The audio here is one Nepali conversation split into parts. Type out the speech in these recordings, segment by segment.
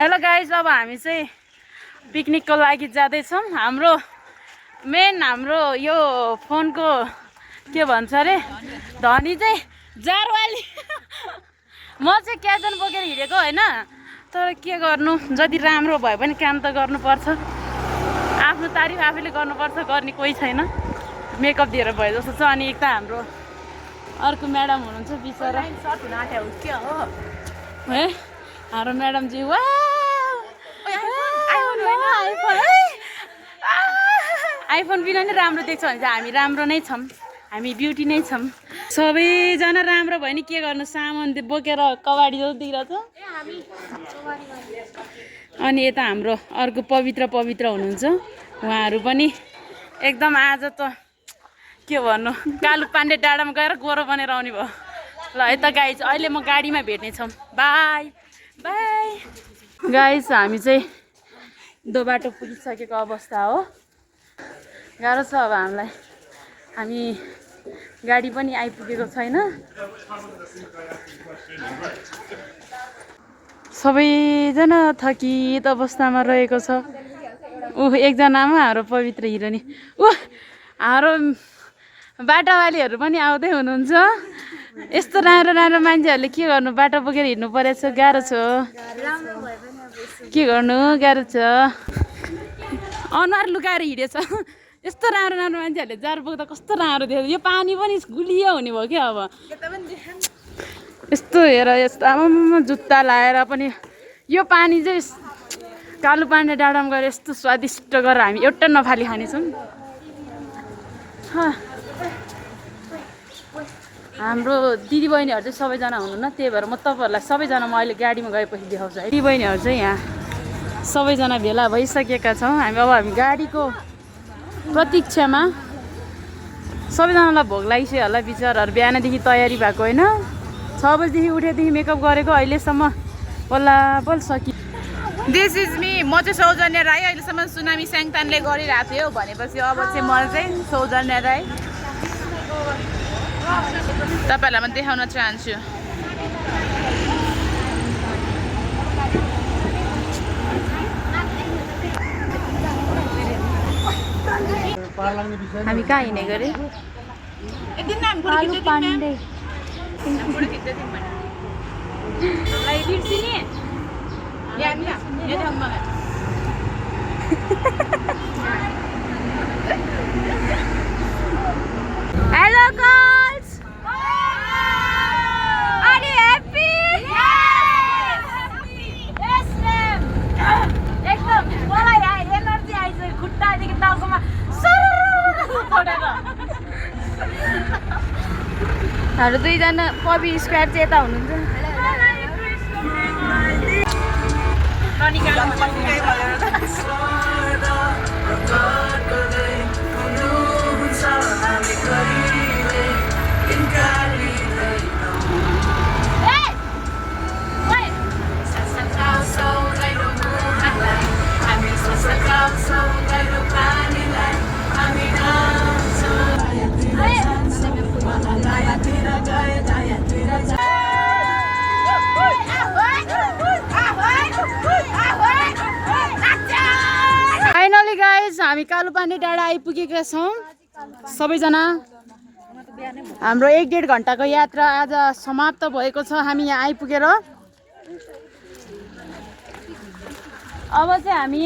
हेलो गाइज, अब हामी चाहिँ पिकनिकको लागि जाँदैछौँ। हाम्रो यो फोनको के भन्छ अरे धनी चाहिँ जारवाली म चाहिँ क्याजन बोकेर हिँडेको होइन, तर के गर्नु, जति राम्रो भए पनि काम त गर्नुपर्छ। आफ्नो तारिफ आफैले गर्नुपर्छ, गर्ने कोही छैन। मेकअप दिएर भयो जस्तो छ। अनि एक त हाम्रो अर्को म्याडम हुनुहुन्छ बिचरा है, हाम्रो म्याडमजी वा आइफोन बिना नै राम्रो देख्छ भने चाहिँ हामी राम्रो नै छौँ, हामी ब्युटी नै छौँ। सबैजना राम्रो भयो नि के गर्नु, सामान बोकेर कबाडी दिइरहेछ। अनि यता हाम्रो अर्को पवित्र हुनुहुन्छ, उहाँहरू पनि एकदम आज त के भन्नु, कालु पाण्डे डाँडामा गएर गोरो बनेर आउने भयो। ल यता गाइज, अहिले म गाडीमा भेट्नेछौँ। बाई बाई गाइज, हामी चाहिँ दो बाटो पुगिसकेको अवस्था हो। गाह्रो छ अब हामीलाई, हामी गाडी पनि आइपुगेको छैन। सबैजना थकित अवस्थामा रहेको छ। एकजनामा हाम्रो पवित्र हिरोनी, हाम्रो बाटावालीहरू पनि आउँदै हुनुहुन्छ। यस्तो राम्रो मान्छेहरूले के गर्नु, बाटो बोकेर हिँड्नु परेछ, गाह्रो छ। के गर्नु, गाह्रो छ। अनुहार लुकाएर हिँडेछ। यस्तो राम्रो मान्छेहरूले जार बोक्दा कस्तो राम्रो देख्छ। यो पानी पनि गुलियो हुने भयो क्या। अब यस्तो हेर, यस्तो आमामा जुत्ता लाएर पनि यो पानी चाहिँ कालु पाण्डे डाँडामा गएर यस्तो स्वादिष्ट गरेर हामी एउटा नफाली खानेछौँ। हाम्रो दिदीबहिनीहरू चाहिँ सबैजना हुनुहुन्न, त्यही भएर म तपाईँहरूलाई सबैजना म अहिले गाडीमा गएपछि देखाउँछु है। दिदीबहिनीहरू चाहिँ यहाँ सबैजना भेला भइसकेका छौँ। हामी गाडीको प्रतीक्षामा। सबैजनालाई भोक लागिसक्यो होला, बिचराहरू बिहानदेखि तयारी भएको होइन। 6 बजीदेखि उठेदेखि मेकअप गरेको, अहिलेसम्म बल्ल सकि। दिस इज मी, म चाहिँ सौजन्या राई। अहिलेसम्म सुनामी स्याङतानले गरिरहेको थियो भनेपछि अब चाहिँ म चाहिँ सौजन्या राई तपाईँहरूलाई म देखाउन चाहन्छु। हामी कहाँ हिँडेको अरे? Kalu Pande. Hello girls, are you happy? एकदम मलाई एनर्जी आइसक्यो, खुट्टादेखि टाउकोमा हाम्रो दुईजना पबी स्क्वाड चाहिँ यता हुनुहुन्छ। फाइनली गाइज, हामी कालु पाण्डे डाँडा आइपुगेका छौँ सबैजना। हाम्रो 1-1.5 घन्टाको यात्रा आज समाप्त भएको छ। हामी यहाँ आइपुगेर अब चाहिँ हामी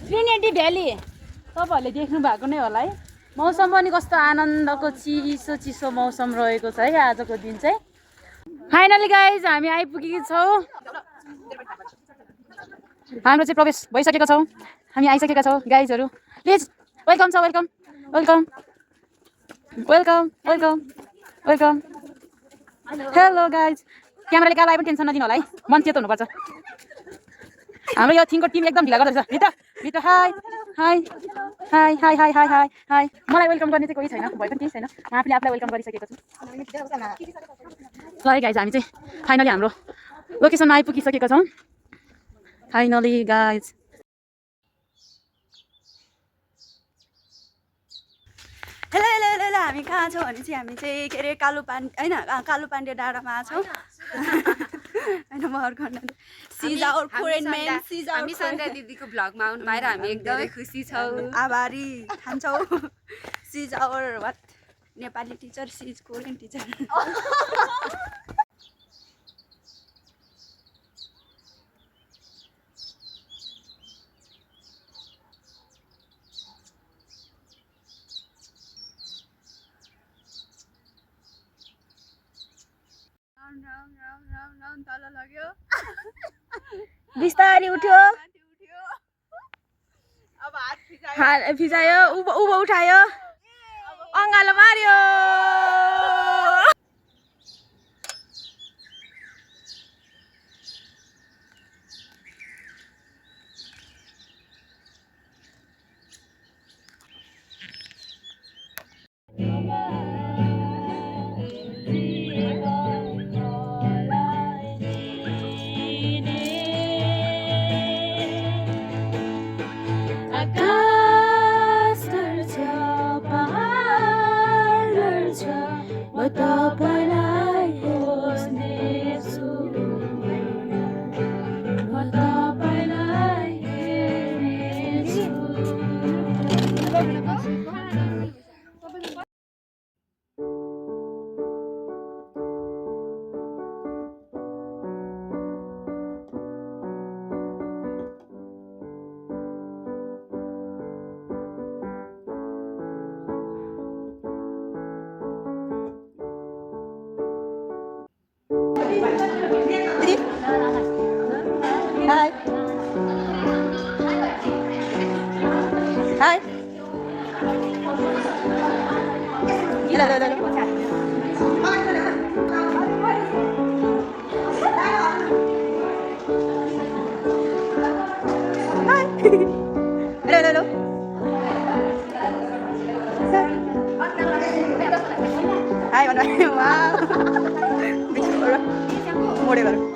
ट्रिनिटी भ्याली तपाईँहरूले देख्नु भएको नै होला है। मौसम पनि कस्तो आनन्दको चिसो मौसम रहेको छ है आजको दिन चाहिँ। फाइनली गाइज, हामी आइपुगेका छौँ। हाम्रो चाहिँ प्रवेश भइसकेको छौँ, हामी आइसकेका छौँ गाइजहरू। प्लिज वेलकम छ, welcome welcome welcome welcome welcome. Hello guys, क्यामेराले कालो आए पनि टेन्सन नदिनु होला है, मन चेत हुनुपर्छ। हाम्रो यो थिङको टिम एकदम ढिला गर्दो रहेछ। भित्र high high high high high high high high. मलाई वेलकम गर्ने चाहिँ कोही छैन, भए पनि केही छैन, म आफूले आफूलाई वेलकम गरिसकेको छु। ल गाइज, हामी चाहिँ फाइनली हाम्रो लोकेसनमा आइपुगिसकेका छौँ। Finally guys, hello hello hello hello हामी कहाँ छौँ भने चाहिँ हामी चाहिँ के अरे कालो पाण्डे डाँडामा छौँ होइन Maharkhand she's our Korean main she's our हामी सन्ध्या दिदीको भ्लगमा आउनु पाएर हामी एकदमै खुसी छौँ आभारी ठान्छौँ she's our what Nepali teacher she's Korean teacher तल लाग्यो बिस्तारी उठ्यो अब हात फिजायो उँभो उठायो अङ्गालो मार्यो Hi. Hi. Hello, hello, hello. Hi. Hello, hello, hello. Hi, wow. More than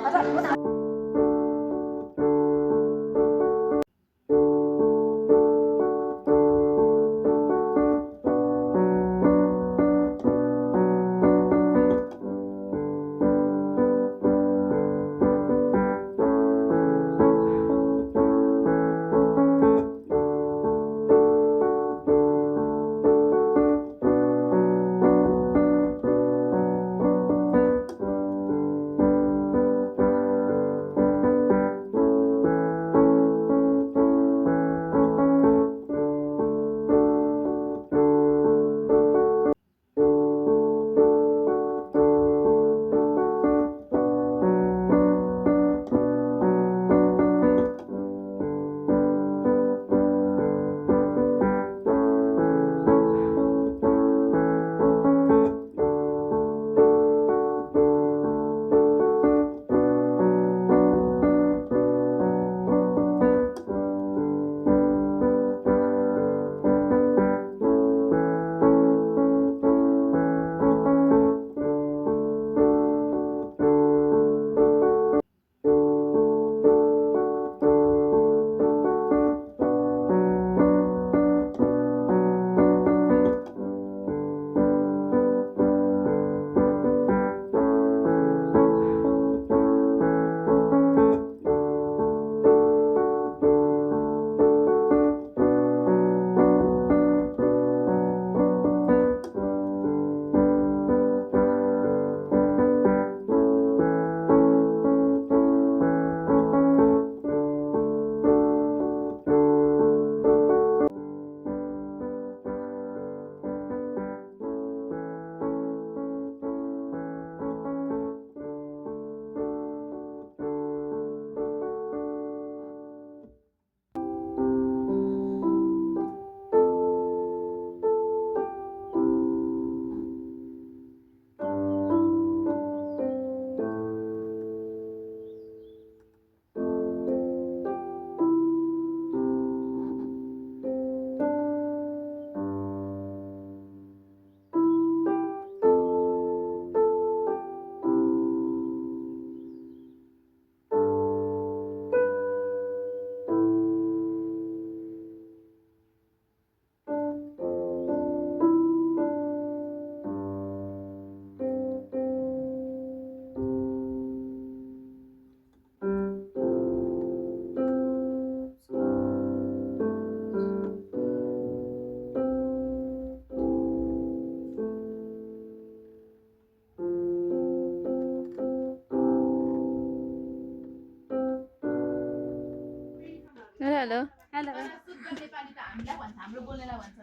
hello hello Nepali त हामीलाई भन्छ हाम्रो बोल्नेलाई भन्छ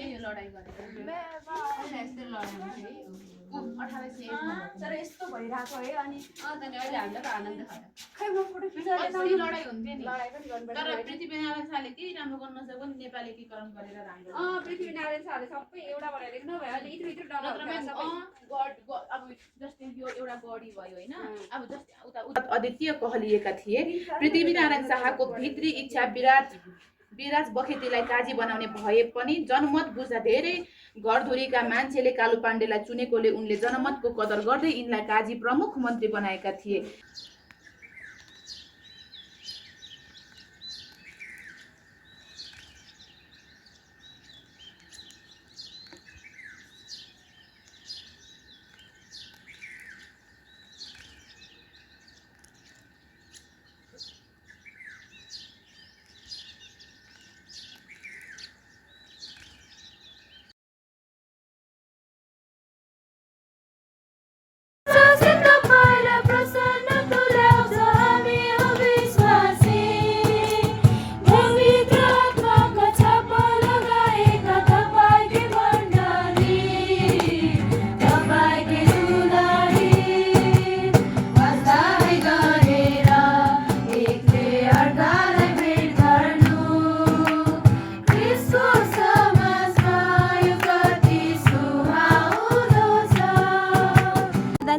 यो लडाई गरेर यस्तो लडाई हुन्छ है 1801 तर यस्तो भइरहेको है अनि अहिले हामीलाई त आनन्द खायो खै म फोटो खिचेर लडाई हुन्थ्यो नि लडाई पनि गर्नुपर्छ तर पृथ्वीनारायण शाहले केही राम्रो गर्न नसक्यो नि नेपाली एकीकरण गरेर राम्रो पृथ्वीनारायण शाहले सबै एउटा बनाएर नभए अहिले इत्रु इत्रु अब जस्तै यो एउटा गढी भयो हैन अब जस्तै उता अद्वितीय कहलिएका थिए पृथ्वीनारायण शाहको भित्री इच्छा विराज बखेतीलाई काजी बनाउने भए पनि जनमत बुझ्दा धेरै घरधुरीका मान्छेले कालु पाण्डेलाई चुनेकोले उनले जनमतको कदर गर्दै यिनलाई काजी प्रमुख मन्त्री बनाएका थिए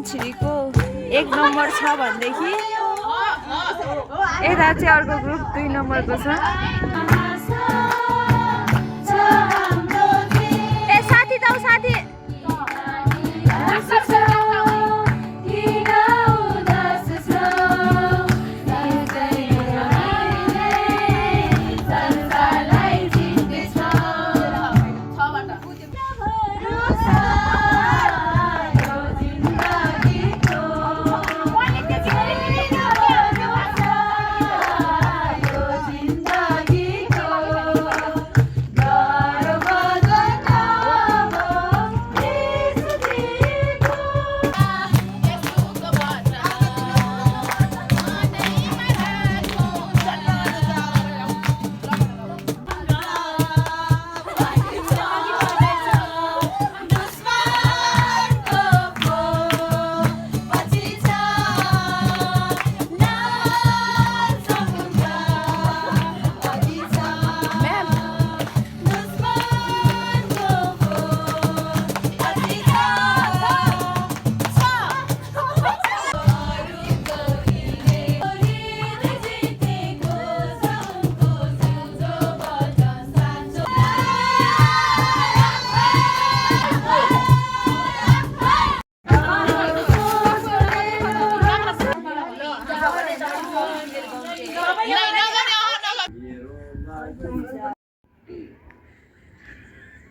छिरीको 1 नम्बर छ भनेदेखि यता चाहिँ अर्को ग्रुप 2 नम्बरको छ ए साथी जाऊ साथी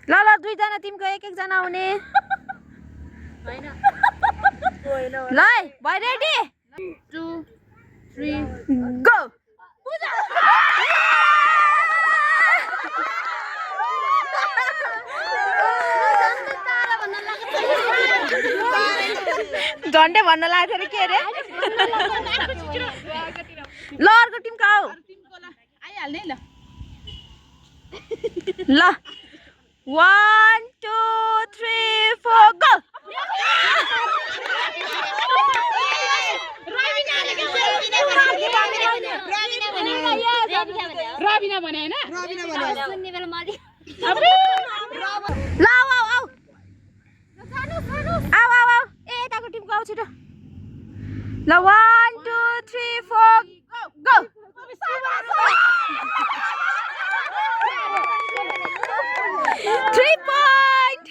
ल ल दुईजना टिमको एक जना आउने ल भाइ रेडी 2 3 गो झन्डे भन्न लाग्थ्यो अरे के अरे ल अर्को टिमको आऊ आइहाल्ने ल ल 1 2 3 4 गो रबिना भने हैन ल आऊ आऊ आऊ आऊ आऊ आऊ ए यताको टिमको आऊ छिटो ल 1 2 3 4 go 3 point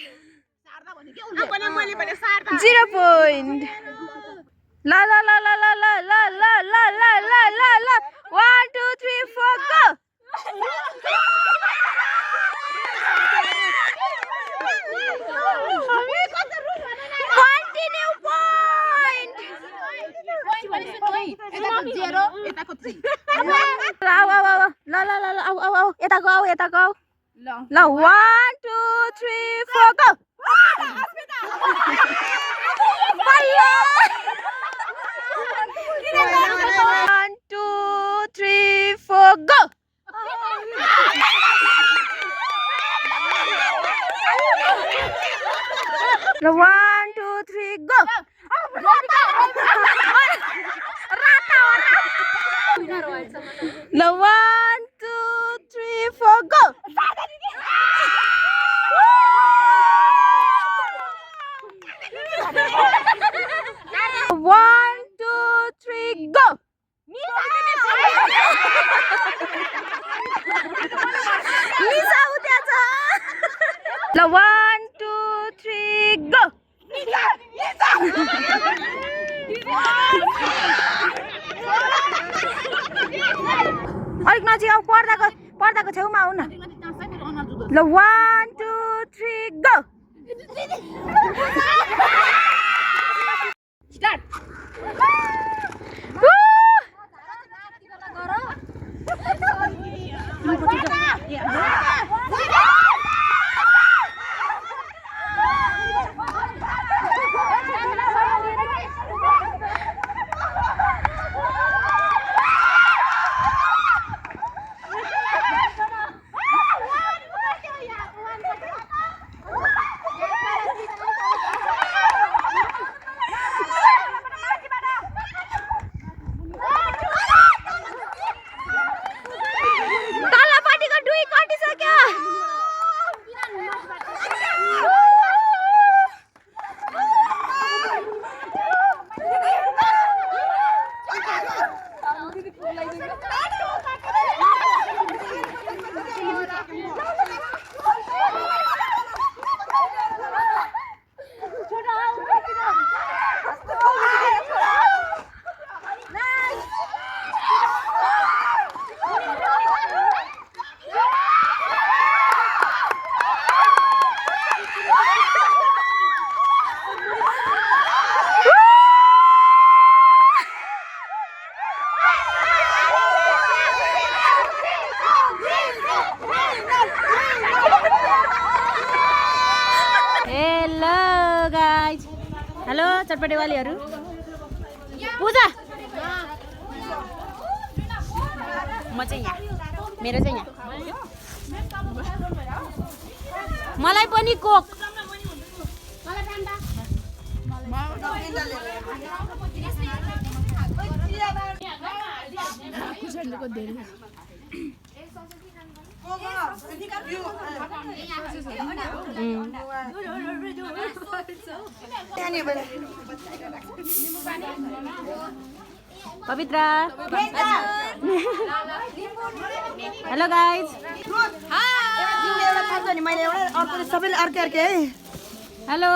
0 point la la la la la la la la la la la la la 1 2 3 4 go continue point यताको 3 आऊ आऊ आऊ ल ल ल आऊ आऊ आऊ यताको आऊ यताको आऊ ल 1 2 3 4 go 1 2 3 ल 1 2 3 गो अलिक नजिक आऊ पर्दाको छेउमा आऊ न ल 1 2 3 गो स्टार्ट हेलो चटपटे वालीहरु पूजा म चाहिँ यहाँ मेरो चाहिँ यहाँ मलाई पनि कोक पवित्र hello guys hello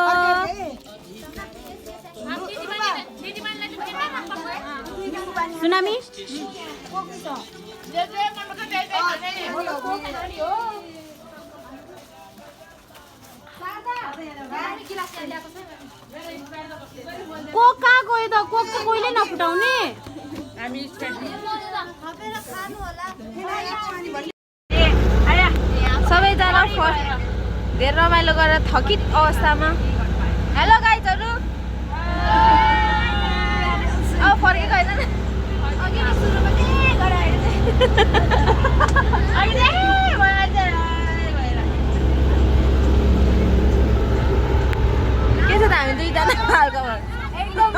tsunami Coke कहाँ गयो त कोक त कोहीले नफुटाउने सबैजना धेरै रमाइलो गरेर थकित अवस्थामा हेलो गाइजहरु अब फर्केको होइन अघि सुरुमा के छ त हामी दुईजना हल्का एकदम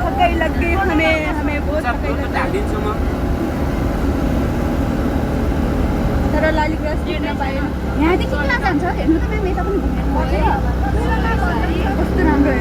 थकाइ लगी हमें बहुत तर लाली क्रस हेर्न पाएन यहाँदेखि कहाँ जान्छ हेर्नु त म्याम यता पनि घुम्नु पर्छ कस्तो राम्रो